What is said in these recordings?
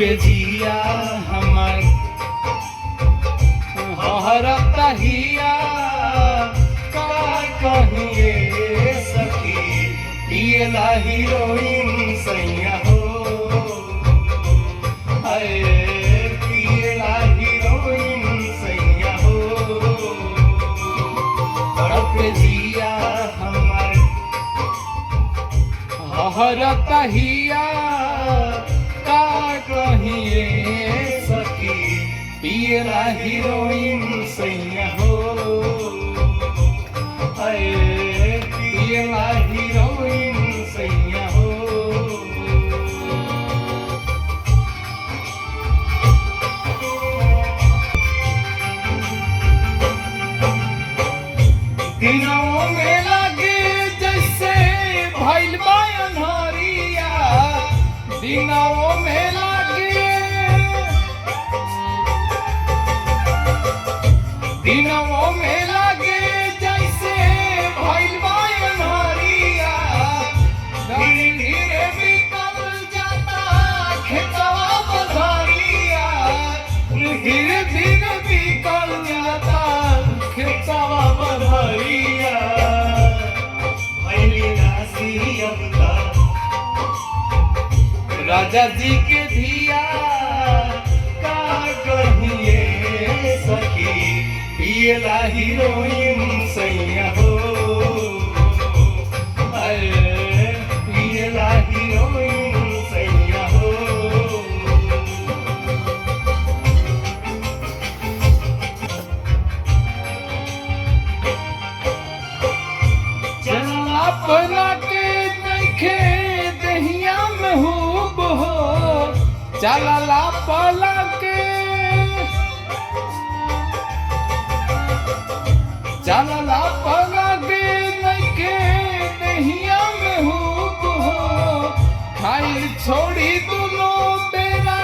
जिया हमार हरता हिया का कहिए सखी पियला हीरोइन सैया हो पियला हीरोइन सैया हो तड़प जिया हमार हरता हिया का कहिए सखी पियला हीरोइन सैया हो पियला हीरोइन सैया हो दिनों में लगे जैसे भइल बा अन्हरिया दिनों में लगे दिनों में लगे जैसे भइल बा अन्हरिया धीरे धीरे बीतल जाता खेतवा बधारिया धीरे धीरे बीतल जाता खेतवा बधारिया भइली राशि अवता राजा जी के धिया का कहिए सखी पियला हीरोइन सैया हो पियला हीरोइन सैया हो चला अपना के देखे दहिया में खूब हो चला पला के चला पला के नइखे दहिया में खूब हो खाई छोड़ी दुनो बेरा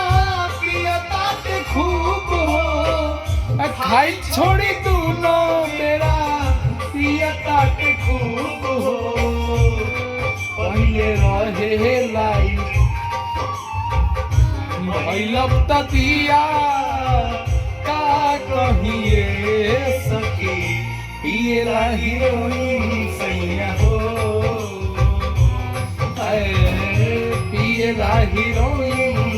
पियता के खूब हो खाई छोड़ी दुनो बेरा पियता के खूब हो पहिले रहे लाई भइलब ततिया का कहिए सखी पियला हीरोइन सैया हो पियला हीरोइन